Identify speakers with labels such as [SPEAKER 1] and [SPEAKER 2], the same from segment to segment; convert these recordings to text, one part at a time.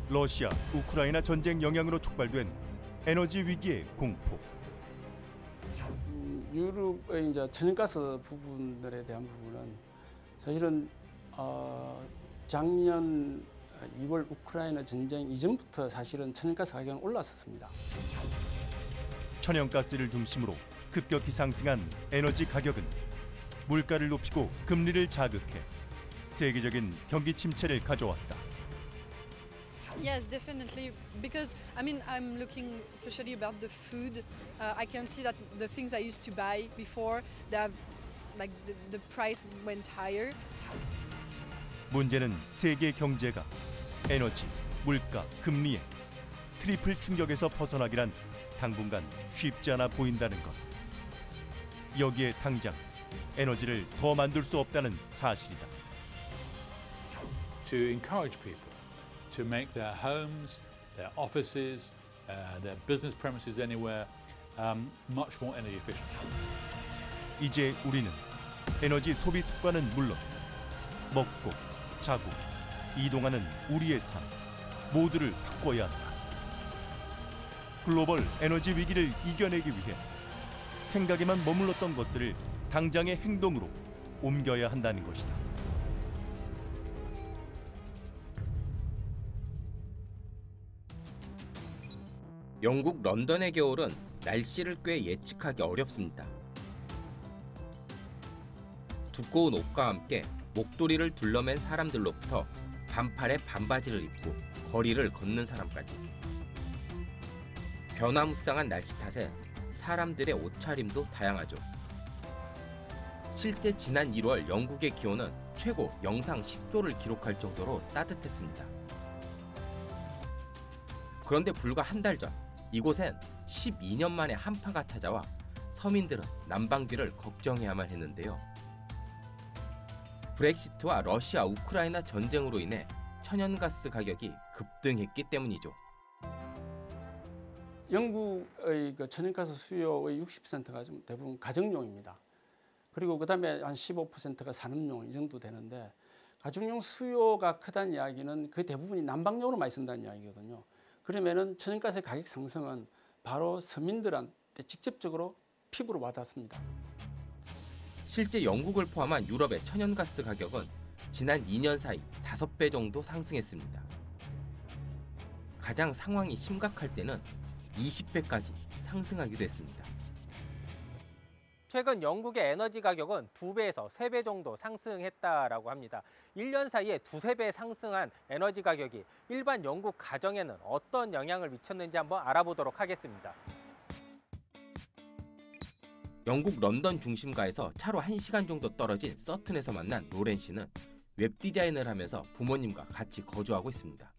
[SPEAKER 1] 러시아, 우크라이나 전쟁 영향으로 촉발된 에너지 위기의 공포.
[SPEAKER 2] 유럽의 이제 천연가스 부분들에 대한 부분은 사실은 작년 2월 우크라이나 전쟁 이전부터 사실은 천연가스 가격은 올랐었습니다.
[SPEAKER 1] 천연가스를 중심으로 급격히 상승한 에너지 가격은 물가를 높이고 금리를 자극해 세계적인 경기 침체를 가져왔다.
[SPEAKER 3] Yes, definitely. Because I mean, I'm looking especially about the food. I can see that the things I used to buy before, they have like the price went higher.
[SPEAKER 1] 문제는 세계 경제가 에너지, 물가, 금리의 트리플 충격에서 벗어나기란 당분간 쉽지 않아 보인다는 것. 여기에 당장 에너지를 더 만들 수 없다는 사실이다.
[SPEAKER 4] To encourage people to make their homes, their offices, their business premises anywhere much more energy efficient.
[SPEAKER 1] 이제 우리는 에너지 소비 습관은 물론 먹고, 자고, 이동하는 우리의 삶 모두를 바꿔야 한다. 글로벌 에너지 위기를 이겨내기 위해 생각에만 머물렀던 것들을 당장의 행동으로 옮겨야 한다는 것이다.
[SPEAKER 5] 영국 런던의 겨울은 날씨를 꽤 예측하기 어렵습니다. 두꺼운 옷과 함께 목도리를 둘러맨 사람들로부터 반팔에 반바지를 입고 거리를 걷는 사람까지. 변화무쌍한 날씨 탓에 사람들의 옷차림도 다양하죠. 실제 지난 1월 영국의 기온은 최고 영상 10도를 기록할 정도로 따뜻했습니다. 그런데 불과 한 달 전 이곳엔 12년 만에 한파가 찾아와 서민들은 난방비를 걱정해야만 했는데요. 브렉시트와 러시아, 우크라이나 전쟁으로 인해 천연가스 가격이 급등했기 때문이죠.
[SPEAKER 2] 영국의 천연가스 수요의 60%가 좀 대부분 가정용입니다. 그리고 그다음에 한 15%가 산업용 이 정도 되는데 가정용 수요가 크다는 이야기는 그 대부분이 난방용으로 많이 쓴다는 이야기거든요. 그러면은 천연가스의 가격 상승은 바로 서민들한테 직접적으로 피부로 와닿습니다.
[SPEAKER 5] 실제 영국을 포함한 유럽의 천연가스 가격은 지난 2년 사이 5배 정도 상승했습니다. 가장 상황이 심각할 때는 20배까지 상승하기도 했습니다.
[SPEAKER 6] 최근 영국의 에너지 가격은 2배에서 3배 정도 상승했다라고 합니다. 1년 사이에 2~3배 상승한 에너지 가격이 일반 영국 가정에는 어떤 영향을 미쳤는지 한번 알아보도록 하겠습니다.
[SPEAKER 5] 영국 런던 중심가에서 차로 1시간 정도 떨어진 서튼에서 만난 로렌 씨는 웹 디자인을 하면서 부모님과 같이 거주하고 있습니다.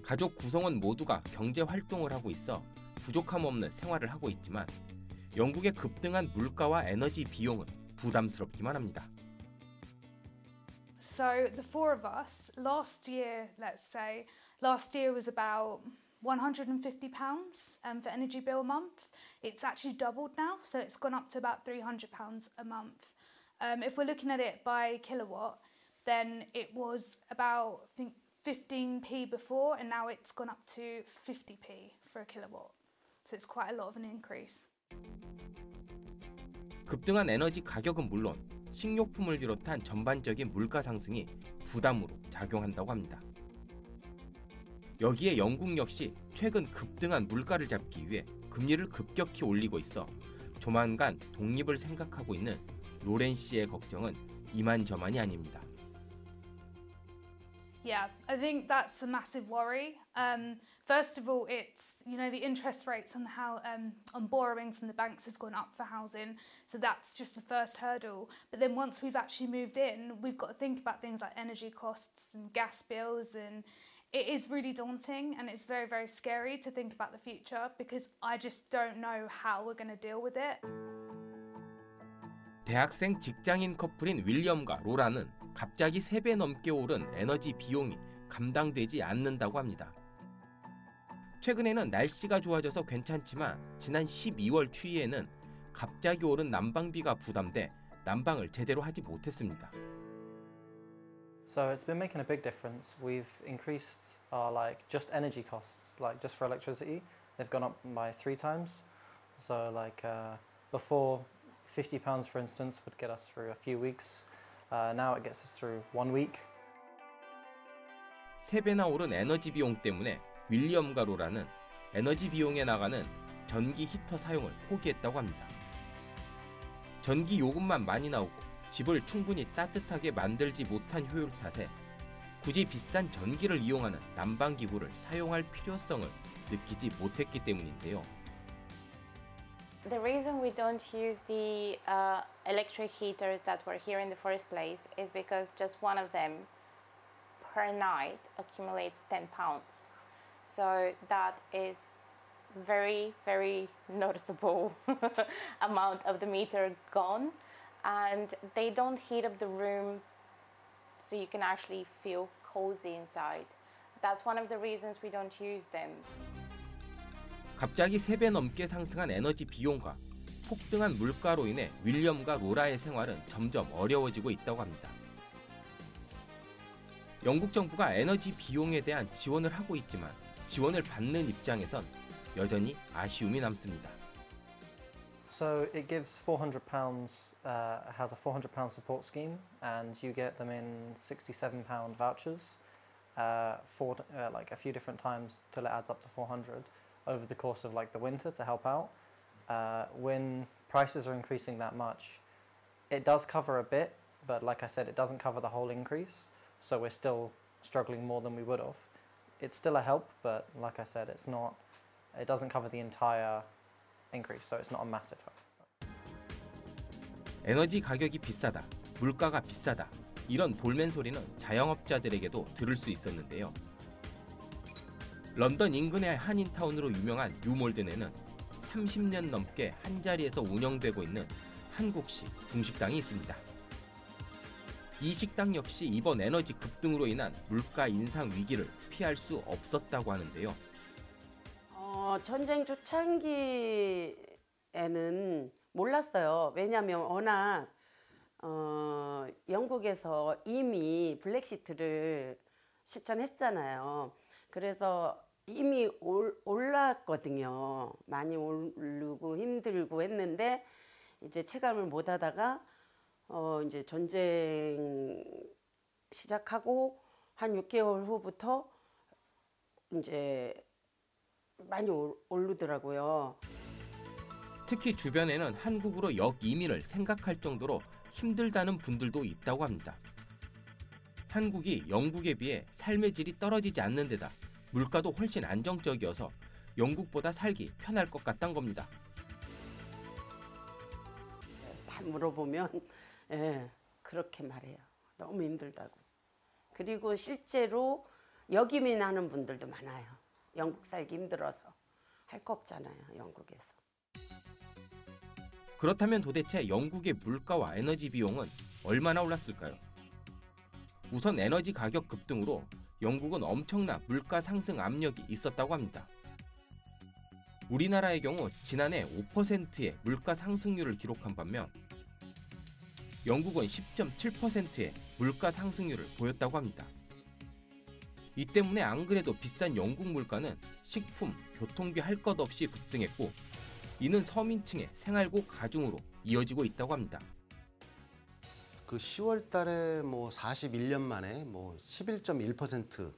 [SPEAKER 5] 가족 구성원 모두가 경제 활동을 하고 있어 부족함 없는 생활을 하고 있지만 영국의 급등한 물가와 에너지 비용은 부담스럽기만 합니다.
[SPEAKER 7] So the four of us, last year was about £150 for energy bill a month. It's actually doubled now, so it's gone up to about £300 a month. If we're looking at it by kilowatt, then it was about, I think, 15p before, and now it's gone up to 50p for a kilowatt. So it's quite a lot of an increase.
[SPEAKER 5] 급등한 에너지 가격은 물론 식료품을 비롯한 전반적인 물가 상승이 부담으로 작용한다고 합니다. 여기에 영국 역시 최근 급등한 물가를 잡기 위해 금리를 급격히 올리고 있어 조만간 독립을 생각하고 있는 로렌 씨의 걱정은 이만저만이 아닙니다.
[SPEAKER 7] Yeah, I think that's a massive worry. First of all, it's the interest rates on on borrowing from the banks has gone up for housing, so that's just the first hurdle. But then once we've actually moved in, we've got to think about things like energy costs and gas bills, and it is really daunting and it's very, very scary to think about the future because I just don't know how we're going to deal with it.
[SPEAKER 5] 대학생 직장인 커플인 윌리엄과 로라는 갑자기 3배 넘게 오른 에너지 비용이 감당되지 않는다고 합니다. 최근에는 날씨가 좋아져서 괜찮지만 지난 12월 추위에는 갑자기 오른 난방비가 부담돼 난방을 제대로 하지 못했습니다.
[SPEAKER 8] So it's been making a big difference. We've increased our just energy costs, just for electricity. They've gone up by 3 times. So before £50 for instance would get us through a few weeks. Now it gets us through 1 week.
[SPEAKER 5] 3배나 오른 에너지 비용 때문에 윌리엄과 로라는 에너지 비용에 나가는 전기 히터 사용을 포기했다고 합니다. 전기 요금만 많이 나오고 집을 충분히 따뜻하게 만들지 못한 효율 탓에 굳이 비싼 전기를 이용하는 난방기구를 사용할 필요성을 느끼지 못했기 때문인데요.
[SPEAKER 9] The reason we don't use the electric heaters that were here in the first place is because just one of them per night accumulates £10. So that is very, very noticeable amount of the meter gone, and they don't heat up the room so you can actually feel cozy inside. That's one of the reasons we don't use them.
[SPEAKER 5] 갑자기 3배 넘게 상승한 에너지 비용과 폭등한 물가로 인해 윌리엄과 로라의 생활은 점점 어려워지고 있다고 합니다. 영국 정부가 에너지 비용에 대한 지원을 하고 있지만 지원을 받는 입장에선 여전히 아쉬움이 남습니다.
[SPEAKER 8] So it gives £400, has a £400 support scheme, and you get them in £67 vouchers for a few different times till it adds up to 400 over the course of the winter to help out. When prices are increasing that much, it does cover a bit, but like I said, it doesn't cover the whole increase, so we're still struggling more than we would have. It's still a help, but like I said, it doesn't cover the entire increase, so it's not a massive help.
[SPEAKER 5] 에너지 가격이 비싸다, 물가가 비싸다, 이런 볼멘 소리는 자영업자들에게도 들을 수 있었는데요. 런던 인근의 한인타운으로 유명한 뉴몰드 내는 30년 넘게 한자리에서 운영되고 있는 한국식 중식당이 있습니다. 이 식당 역시 이번 에너지 급등으로 인한 물가 인상 위기를 피할 수 없었다고 하는데요.
[SPEAKER 10] 전쟁 초창기에는 몰랐어요. 왜냐하면 워낙 영국에서 이미 블랙시트를 실천했잖아요. 그래서 이미 올랐거든요. 많이 오르고 힘들고 했는데 이제 체감을 못 하다가 이제 전쟁 시작하고 한 6개월 후부터 이제 많이 오르더라고요.
[SPEAKER 5] 특히 주변에는 한국으로 역이민을 생각할 정도로 힘들다는 분들도 있다고 합니다. 한국이 영국에 비해 삶의 질이 떨어지지 않는 데다 물가도 훨씬 안정적이어서 영국보다 살기 편할 것 같단 겁니다.
[SPEAKER 10] 다 물어보면 그렇게 말해요. 너무 힘들다고. 그리고 실제로 역이민하는 분들도 많아요. 영국 살기 힘들어서 할 거 없잖아요, 영국에서.
[SPEAKER 5] 그렇다면 도대체 영국의 물가와 에너지 비용은 얼마나 올랐을까요? 우선 에너지 가격 급등으로 영국은 엄청난 물가 상승 압력이 있었다고 합니다. 우리나라의 경우 지난해 5%의 물가 상승률을 기록한 반면 영국은 10.7%의 물가 상승률을 보였다고 합니다. 이 때문에 안 그래도 비싼 영국 물가는 식품, 교통비 할 것 없이 급등했고 이는 서민층의 생활고 가중으로 이어지고 있다고 합니다.
[SPEAKER 11] 그 10월 달에 41년 만에 11.1%.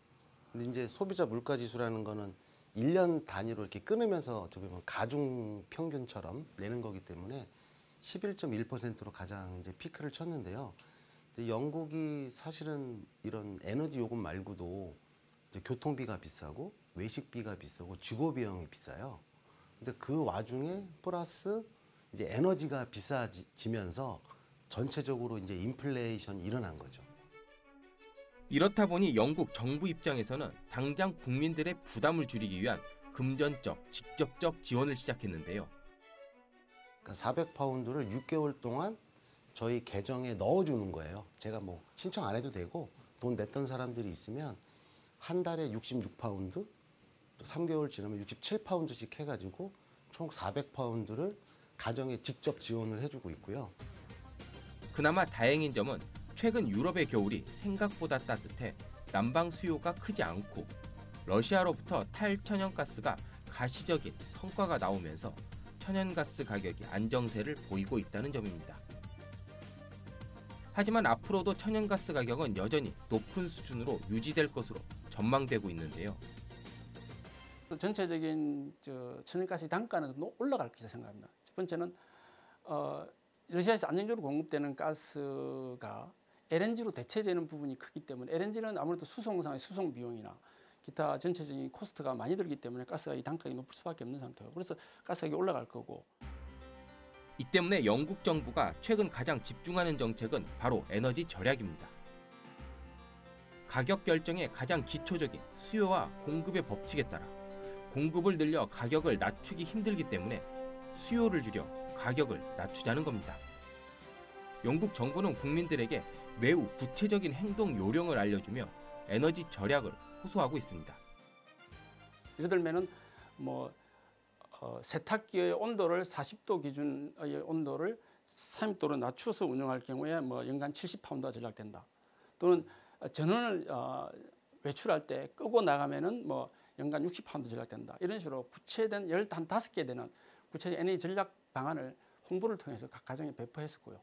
[SPEAKER 11] 근데 이제 소비자 물가 지수라는 거는 1년 단위로 이렇게 끊으면서 어떻게 보면 가중 평균처럼 내는 거기 때문에 11.1%로 가장 이제 피크를 쳤는데요. 근데 영국이 사실은 이런 에너지 요금 말고도 이제 교통비가 비싸고 외식비가 비싸고 주거 비용이 비싸요. 근데 그 와중에 플러스 이제 에너지가 비싸지면서 전체적으로 이제 인플레이션이 일어난 거죠.
[SPEAKER 5] 이렇다 보니 영국 정부 입장에서는 당장 국민들의 부담을 줄이기 위한 금전적, 직접적 지원을 시작했는데요.
[SPEAKER 11] 그러니까 400파운드를 6개월 동안 저희 계정에 넣어주는 거예요. 제가 신청 안 해도 되고 돈 냈던 사람들이 있으면 한 달에 66파운드, 또 3개월 지나면 67파운드씩 해가지고 총 400파운드를 가정에 직접 지원을 해주고 있고요.
[SPEAKER 5] 그나마 다행인 점은 최근 유럽의 겨울이 생각보다 따뜻해 난방 수요가 크지 않고 러시아로부터 탈천연가스가 가시적인 성과가 나오면서 천연가스 가격이 안정세를 보이고 있다는 점입니다. 하지만 앞으로도 천연가스 가격은 여전히 높은 수준으로 유지될 것으로 전망되고 있는데요.
[SPEAKER 2] 전체적인 천연가스 단가는 올라갈 것이라 생각합니다. 첫 번째는 러시아에서 안정적으로 공급되는 가스가 LNG로 대체되는 부분이 크기 때문에 LNG는 아무래도 수송상의 수송 비용이나 기타 전체적인 코스트가 많이 들기 때문에 가스가 이 단가가 높을 수밖에 없는 상태예요. 그래서 가스가격이 올라갈 거고.
[SPEAKER 5] 이 때문에 영국 정부가 최근 가장 집중하는 정책은 바로 에너지 절약입니다. 가격 결정의 가장 기초적인 수요와 공급의 법칙에 따라 공급을 늘려 가격을 낮추기 힘들기 때문에 수요를 줄여 가격을 낮추자는 겁니다. 영국 정부는 국민들에게 매우 구체적인 행동 요령을 알려주며 에너지 절약을 호소하고 있습니다.
[SPEAKER 2] 예를 들면은 세탁기의 온도를 40도 기준의 온도를 30도로 낮춰서 운영할 경우에 연간 70파운드가 절약된다. 또는 전원을 외출할 때 끄고 나가면은 연간 60파운드 절약된다. 이런 식으로 구체된 15개 되는 구체적 에너지 절약 방안을 홍보를 통해서 각 가정에 배포했었고요.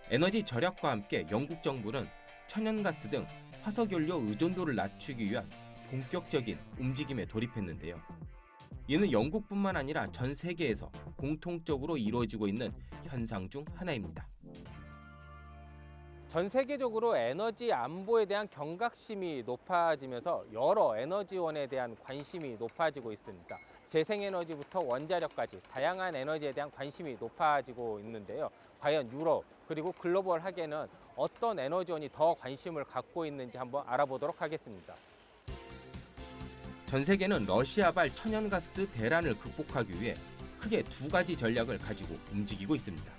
[SPEAKER 5] 에너지 절약과 함께 영국 정부는 천연가스 등 화석연료 의존도를 낮추기 위한 본격적인 움직임에 돌입했는데요. 이는 영국뿐만 아니라 전 세계에서 공통적으로 이루어지고 있는 현상 중 하나입니다.
[SPEAKER 6] 전 세계적으로 에너지 안보에 대한 경각심이 높아지면서 여러 에너지원에 대한 관심이 높아지고 있습니다. 재생에너지부터 원자력까지 다양한 에너지에 대한 관심이 높아지고 있는데요. 과연 유럽 그리고 글로벌하게는 어떤 에너지원이 더 관심을 갖고 있는지 한번 알아보도록 하겠습니다.
[SPEAKER 5] 전 세계는 러시아발 천연가스 대란을 극복하기 위해 크게 두 가지 전략을 가지고 움직이고 있습니다.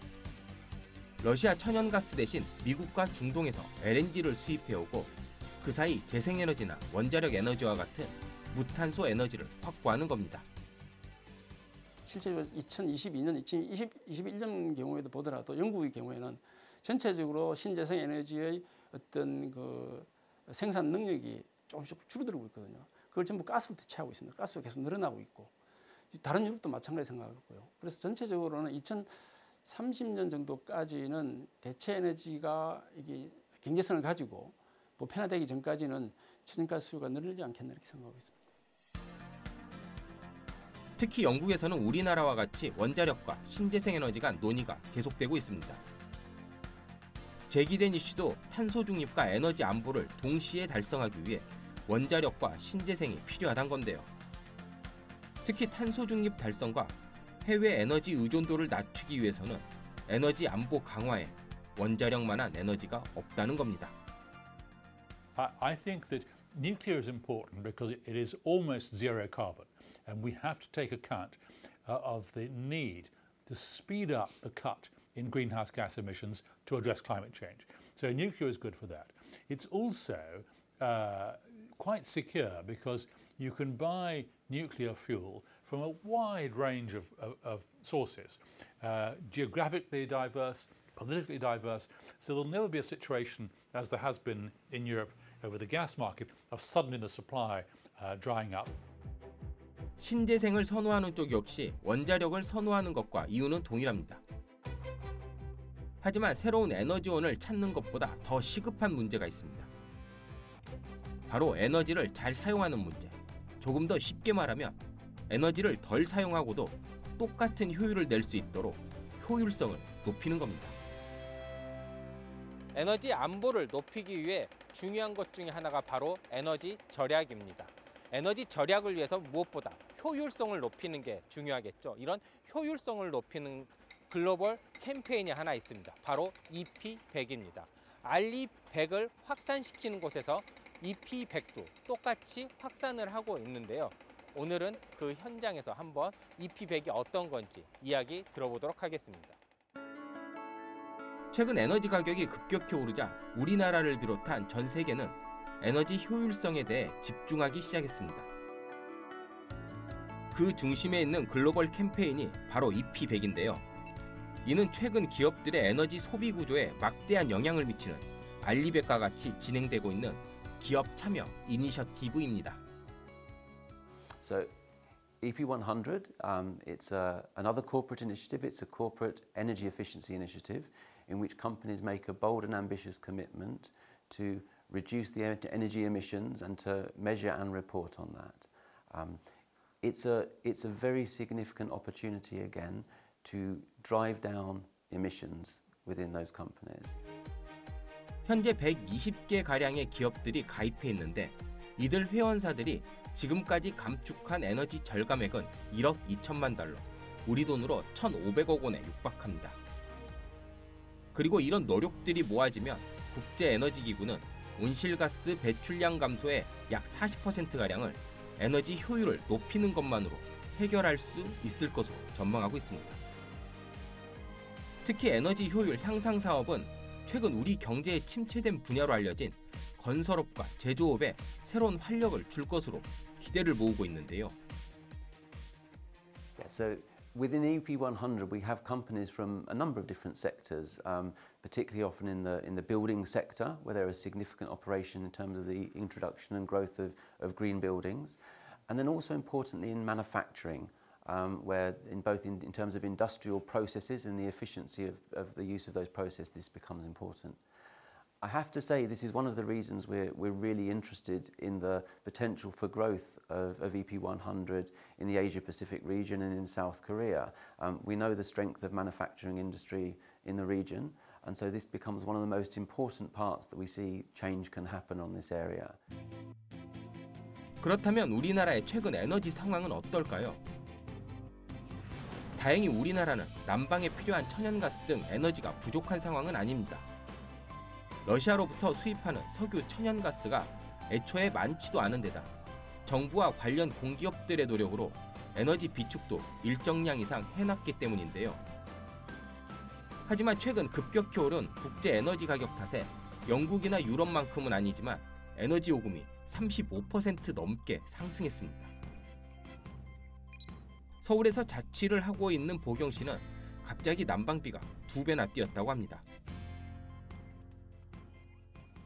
[SPEAKER 5] 러시아 천연가스 대신 미국과 중동에서 LNG를 수입해오고 그 사이 재생에너지나 원자력 에너지와 같은 무탄소 에너지를 확보하는 겁니다.
[SPEAKER 2] 실제로 2022년, 2021년 경우에도 보더라도 영국의 경우에는 전체적으로 신재생 에너지의 어떤 생산 능력이 조금씩 줄어들고 있거든요. 그걸 전부 가스로 대체하고 있습니다. 가스가 계속 늘어나고 있고 다른 유럽도 마찬가지 생각하고요. 그래서 전체적으로는 2030년 정도까지는 대체 에너지가 이게 경제성을 가지고 보편화되기 전까지는 천연가스 수요가 늘지 않겠나 이렇게 생각하고 있습니다.
[SPEAKER 5] 특히 영국에서는 우리나라와 같이 원자력과 신재생에너지 간 논의가 계속되고 있습니다. 제기된 이슈도 탄소 중립과 에너지 안보를 동시에 달성하기 위해 원자력과 신재생이 필요하단 건데요. 특히 탄소 중립 달성과 해외 에너지 의존도를 낮추기 위해서는 에너지 안보 강화에 원자력만한 에너지가 없다는 겁니다.
[SPEAKER 4] I think that nuclear is important because it is almost zero carbon, and we have to take account of the need to speed up the cut in greenhouse gas emissions to address climate change. So nuclear is good for that. It's also quite secure because you can buy nuclear fuel from a wide range of sources, geographically diverse, politically diverse, so there'll never be a situation, as there has been in Europe over the gas market, of suddenly the supply drying up.
[SPEAKER 5] 신재생을 선호하는 쪽 역시 원자력을 선호하는 것과 이유는 동일합니다. 하지만 새로운 에너지원을 찾는 것보다 더 시급한 문제가 있습니다. 바로 에너지를 잘 사용하는 문제. 조금 더 쉽게 말하면 에너지를 덜 사용하고도 똑같은 효율을 낼 수 있도록 효율성을 높이는 겁니다.
[SPEAKER 6] 에너지 안보를 높이기 위해 중요한 것 중에 하나가 바로 에너지 절약입니다. 에너지 절약을 위해서 무엇보다 효율성을 높이는 게 중요하겠죠. 이런 효율성을 높이는 글로벌 캠페인이 하나 있습니다. 바로 EP100입니다. RE100을 확산시키는 곳에서 EP100도 똑같이 확산을 하고 있는데요. 오늘은 그 현장에서 한번 EP100이 어떤 건지 이야기 들어보도록 하겠습니다.
[SPEAKER 5] 최근 에너지 가격이 급격히 오르자 우리나라를 비롯한 전 세계는 에너지 효율성에 대해 집중하기 시작했습니다. 그 중심에 있는 글로벌 캠페인이 바로 EP100인데요. 이는 최근 기업들의 에너지 소비 구조에 막대한 영향을 미치는 알리백과 같이 진행되고 있는 기업 참여 이니셔티브입니다.
[SPEAKER 12] So EP100, it's another corporate initiative. It's a corporate energy efficiency initiative in which companies make a bold and ambitious commitment to reduce the energy emissions and to measure and report on that. It's a very significant opportunity again to drive down emissions within those companies.
[SPEAKER 5] 현재 120개 가량의 기업들이 가입해 있는데 이들 회원사들이 지금까지 감축한 에너지 절감액은 1억 2천만 달러, 우리 돈으로 1,500억 원에 육박합니다. 그리고 이런 노력들이 모아지면 국제에너지기구는 온실가스 배출량 감소의 약 40%가량을 에너지 효율을 높이는 것만으로 해결할 수 있을 것으로 전망하고 있습니다. 특히 에너지 효율 향상 사업은 최근 우리 경제에 침체된 분야로 알려진 건설업과 제조업에 새로운 활력을 줄 것으로 기대를 모으고 있는데요.
[SPEAKER 12] So within EP100, we have companies from a number of different sectors, particularly often in the building sector, where there is significant operation in terms of the introduction and growth of green buildings, and then also importantly in manufacturing, where in terms of industrial processes and the efficiency of the use of those processes, this becomes important. I have to say this is one of the reasons we're really interested in the potential for growth of EP100 in the Asia-Pacific region and in South Korea. We know the strength of manufacturing industry in the region, and so this becomes one of the most important parts that we see change can happen on this area.
[SPEAKER 5] 그렇다면 우리나라의 최근 에너지 상황은 어떨까요? 다행히 우리나라는 난방에 필요한 천연가스 등 에너지가 부족한 상황은 아닙니다. 러시아로부터 수입하는 석유 천연가스가 애초에 많지도 않은 데다 정부와 관련 공기업들의 노력으로 에너지 비축도 일정량 이상 해놨기 때문인데요. 하지만 최근 급격히 오른 국제 에너지 가격 탓에 영국이나 유럽만큼은 아니지만 에너지 요금이 35% 넘게 상승했습니다. 서울에서 자취를 하고 있는 보경 씨는 갑자기 난방비가 2배나 뛰었다고 합니다.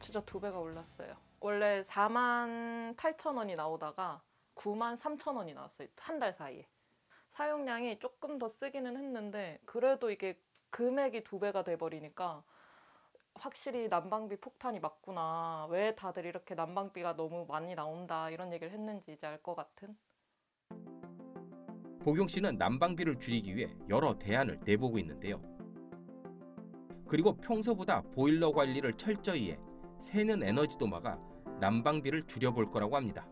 [SPEAKER 13] 진짜 2배가 올랐어요. 원래 48,000원이 나오다가 93,000원이 나왔어요. 한 달 사이에. 사용량이 조금 더 쓰기는 했는데 그래도 이게 금액이 2배가 돼버리니까 확실히 난방비 폭탄이 맞구나. 왜 다들 이렇게 난방비가 너무 많이 나온다 이런 얘기를 했는지 이제 알 것 같은.
[SPEAKER 5] 보경 씨는 난방비를 줄이기 위해 여러 대안을 내보고 있는데요. 그리고 평소보다 보일러 관리를 철저히 해 새는 에너지도마가 난방비를 줄여볼 거라고 합니다.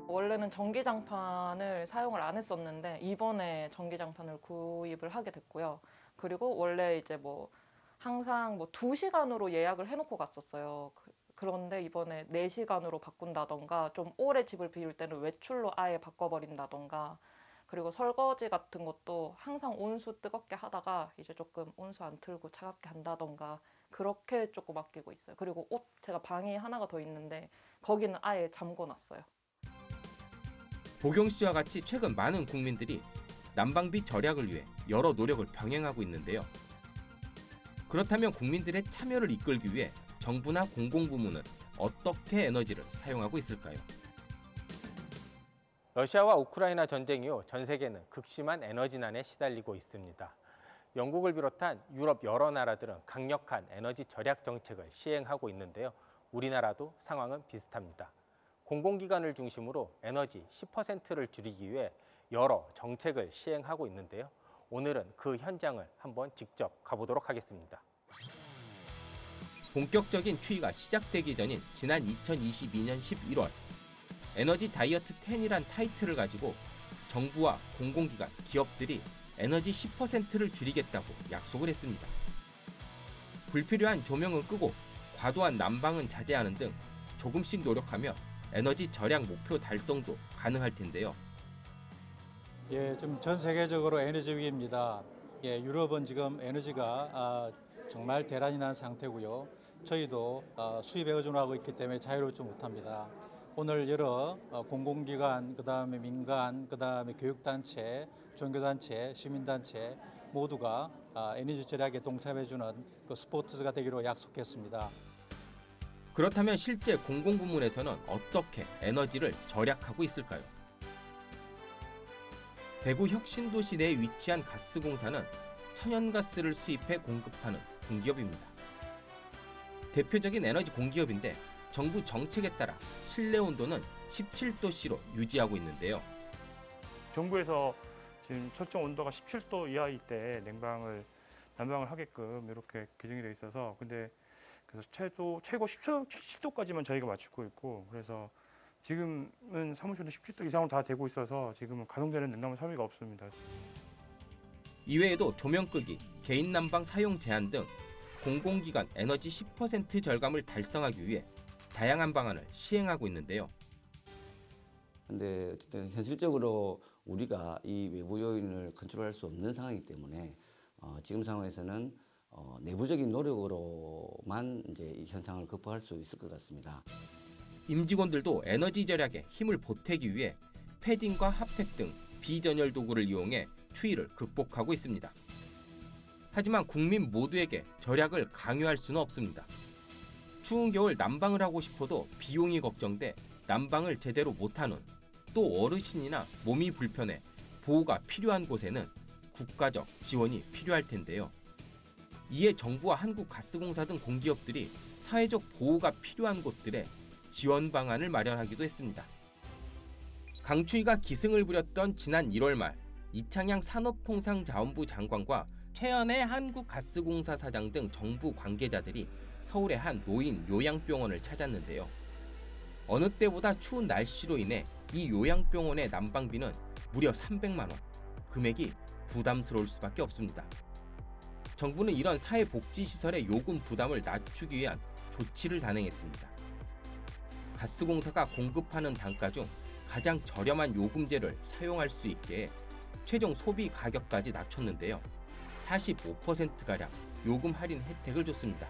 [SPEAKER 13] 원래는 전기장판을 사용을 안 했었는데 이번에 전기장판을 구입을 하게 됐고요. 그리고 원래 이제 뭐 항상 2시간으로 예약을 해놓고 갔었어요. 그런데 이번에 4시간으로 바꾼다던가 좀 오래 집을 비울 때는 외출로 아예 바꿔버린다던가 그리고 설거지 같은 것도 항상 온수 뜨겁게 하다가 이제 조금 온수 안 틀고 차갑게 한다던가 그렇게 조금 아끼고 있어요. 그리고 옷 제가 방이 하나가 더 있는데 거기는 아예 잠궈놨어요.
[SPEAKER 5] 보경 씨와 같이 최근 많은 국민들이 난방비 절약을 위해 여러 노력을 병행하고 있는데요. 그렇다면 국민들의 참여를 이끌기 위해 정부나 공공부문은 어떻게 에너지를 사용하고 있을까요?
[SPEAKER 6] 러시아와 우크라이나 전쟁 이후 전 세계는 극심한 에너지난에 시달리고 있습니다. 영국을 비롯한 유럽 여러 나라들은 강력한 에너지 절약 정책을 시행하고 있는데요. 우리나라도 상황은 비슷합니다. 공공기관을 중심으로 에너지 10%를 줄이기 위해 여러 정책을 시행하고 있는데요. 오늘은 그 현장을 한번 직접 가보도록 하겠습니다.
[SPEAKER 5] 본격적인 추이가 시작되기 전인 지난 2022년 11월 에너지 다이어트 10이란 타이틀을 가지고 정부와 공공기관, 기업들이 에너지 10%를 줄이겠다고 약속을 했습니다. 불필요한 조명은 끄고 과도한 난방은 자제하는 등 조금씩 노력하며 에너지 절약 목표 달성도 가능할 텐데요.
[SPEAKER 14] 예, 좀 전 세계적으로 에너지 위기입니다. 예, 유럽은 지금 에너지가 정말 대란이 난 상태고요. 저희도 수입에 의존하고 있기 때문에 자유롭지 못합니다. 오늘 여러 공공기관, 그다음에 민간, 그다음에 교육단체, 종교단체, 시민단체 모두가 에너지 절약에 동참해주는 그 스포츠가 되기로 약속했습니다.
[SPEAKER 5] 그렇다면 실제 공공부문에서는 어떻게 에너지를 절약하고 있을까요? 대구 혁신도시 내에 위치한 가스공사는 천연가스를 수입해 공급하는 공기업입니다. 대표적인 에너지 공기업인데 정부 정책에 따라 실내 온도는 17도씨로 유지하고 있는데요.
[SPEAKER 15] 정부에서 지금 설정 온도가 17도 이하일 때 난방을 하게끔 이렇게 규정이 되어 있어서 그래서 최고 17도까지만 저희가 맞추고 있고 그래서 지금은 사무실도 17도 이상으로 다 되고 있어서 지금은 가동되는 냉난방 설비가 없습니다.
[SPEAKER 5] 이외에도 조명 끄기, 개인 난방 사용 제한 등 공공기관 에너지 10% 절감을 달성하기 위해 다양한 방안을 시행하고 있는데요.
[SPEAKER 16] 근데 어쨌든 현실적으로 우리가 이 외부 요인을 컨트롤할 수 없는 상황이기 때문에 지금 상황에서는 내부적인 노력으로만 이제 이 현상을 극복할 수 있을 것 같습니다.
[SPEAKER 5] 임직원들도 에너지 절약에 힘을 보태기 위해 패딩과 핫팩 등 비전열 도구를 이용해 추위를 극복하고 있습니다. 하지만 국민 모두에게 절약을 강요할 수는 없습니다. 추운 겨울 난방을 하고 싶어도 비용이 걱정돼 난방을 제대로 못하는 또 어르신이나 몸이 불편해 보호가 필요한 곳에는 국가적 지원이 필요할 텐데요. 이에 정부와 한국가스공사 등 공기업들이 사회적 보호가 필요한 곳들에 지원 방안을 마련하기도 했습니다. 강추위가 기승을 부렸던 지난 1월 말 이창양 산업통상자원부 장관과 최연의 한국가스공사 사장 등 정부 관계자들이 서울의 한 노인 요양병원을 찾았는데요. 어느 때보다 추운 날씨로 인해 이 요양병원의 난방비는 무려 300만 원. 금액이 부담스러울 수밖에 없습니다. 정부는 이런 사회복지시설의 요금 부담을 낮추기 위한 조치를 단행했습니다. 가스공사가 공급하는 단가 중 가장 저렴한 요금제를 사용할 수 있게 최종 소비 가격까지 낮췄는데요. 45%가량 요금 할인 혜택을 줬습니다.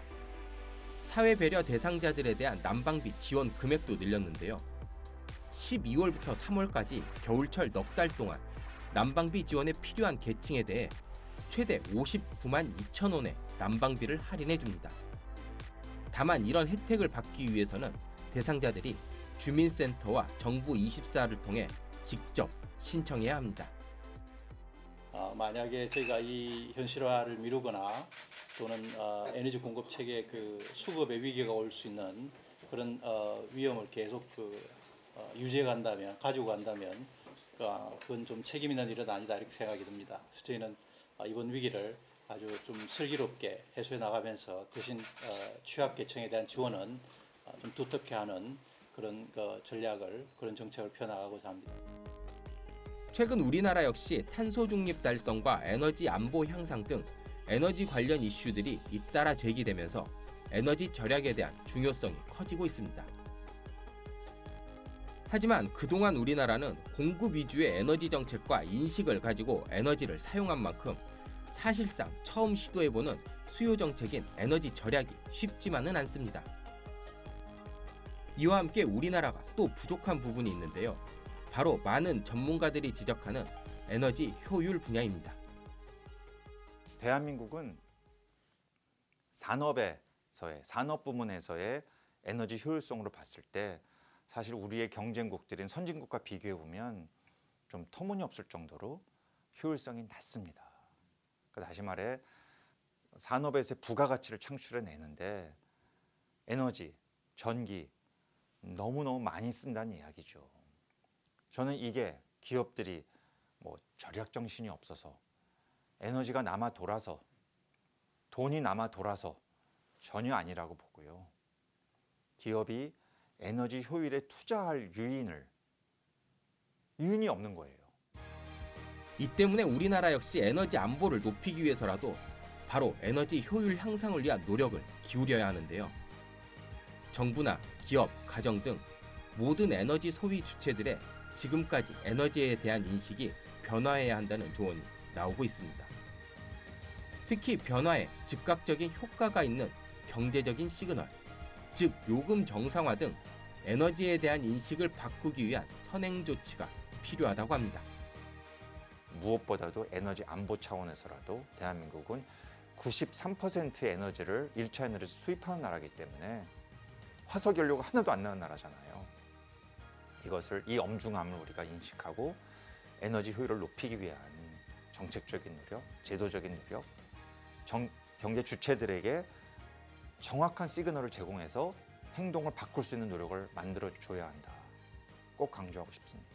[SPEAKER 5] 사회배려 대상자들에 대한 난방비 지원 금액도 늘렸는데요. 12월부터 3월까지 겨울철 넉 달 동안 난방비 지원에 필요한 계층에 대해 최대 59만 2천 원의 난방비를 할인해 줍니다. 다만 이런 혜택을 받기 위해서는 대상자들이 주민센터와 정부24를 통해 직접 신청해야 합니다.
[SPEAKER 14] 만약에 저희가 이 현실화를 미루거나 또는 에너지 공급 체계 그 수급의 위기가 올 수 있는 그런 위험을 계속 유지해 간다면, 가지고 간다면 그건 좀 책임 있는 일은 아니다 이렇게 생각이 듭니다. 그래서 저희는 이번 위기를 아주 좀 슬기롭게 해소해 나가면서 대신 취약계층에 대한 지원은 좀 두텁게 하는 그런 전략을, 그런 정책을 펴나가고자 합니다.
[SPEAKER 5] 최근 우리나라 역시 탄소 중립 달성과 에너지 안보 향상 등 에너지 관련 이슈들이 잇따라 제기되면서 에너지 절약에 대한 중요성이 커지고 있습니다. 하지만 그동안 우리나라는 공급 위주의 에너지 정책과 인식을 가지고 에너지를 사용한 만큼 사실상 처음 시도해보는 수요 정책인 에너지 절약이 쉽지만은 않습니다. 이와 함께 우리나라가 또 부족한 부분이 있는데요. 바로 많은 전문가들이 지적하는 에너지 효율 분야입니다.
[SPEAKER 17] 대한민국은 산업 부문에서의 에너지 효율성으로 봤을 때 사실 우리의 경쟁국들인 선진국과 비교해 보면 좀 터무니없을 정도로 효율성이 낮습니다. 다시 말해 산업에서의 부가가치를 창출해내는데 에너지, 전기 너무너무 많이 쓴다는 이야기죠. 저는 이게 기업들이 절약 정신이 없어서 에너지가 남아 돌아서 돈이 남아 돌아서 전혀 아니라고 보고요. 기업이 에너지 효율에 투자할 유인이 없는 거예요.
[SPEAKER 5] 이 때문에 우리나라 역시 에너지 안보를 높이기 위해서라도 바로 에너지 효율 향상을 위한 노력을 기울여야 하는데요. 정부나 기업, 가정 등 모든 에너지 소비 주체들의 지금까지 에너지에 대한 인식이 변화해야 한다는 조언이 나오고 있습니다. 특히 변화에 즉각적인 효과가 있는 경제적인 시그널, 즉 요금 정상화 등 에너지에 대한 인식을 바꾸기 위한 선행 조치가 필요하다고 합니다.
[SPEAKER 17] 무엇보다도 에너지 안보 차원에서라도 대한민국은 93%의 에너지를 1차 에너지 수입하는 나라이기 때문에 화석 연료가 하나도 안 나는 나라잖아요. 이 엄중함을 우리가 인식하고 에너지 효율을 높이기 위한 정책적인 노력, 제도적인 노력, 경제 주체들에게 정확한 시그널을 제공해서 행동을 바꿀 수 있는 노력을 만들어줘야 한다. 꼭 강조하고 싶습니다.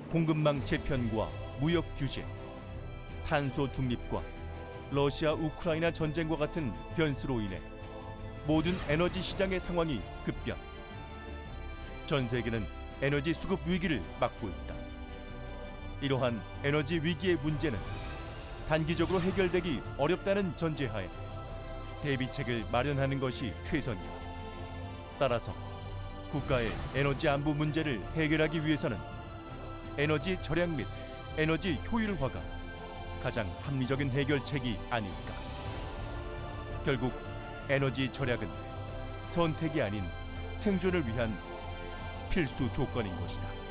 [SPEAKER 1] 공급망 재편과 무역 규제, 탄소 중립과 러시아 우크라이나 전쟁과 같은 변수로 인해 모든 에너지 시장의 상황이 급변. 전 세계는 에너지 수급 위기를 맞고 있다. 이러한 에너지 위기의 문제는 단기적으로 해결되기 어렵다는 전제하에 대비책을 마련하는 것이 최선이다. 따라서 국가의 에너지 안보 문제를 해결하기 위해서는 에너지 절약 및 에너지 효율화가 가장 합리적인 해결책이 아닐까. 결국 에너지 절약은 선택이 아닌 생존을 위한 필수 조건인 것이다.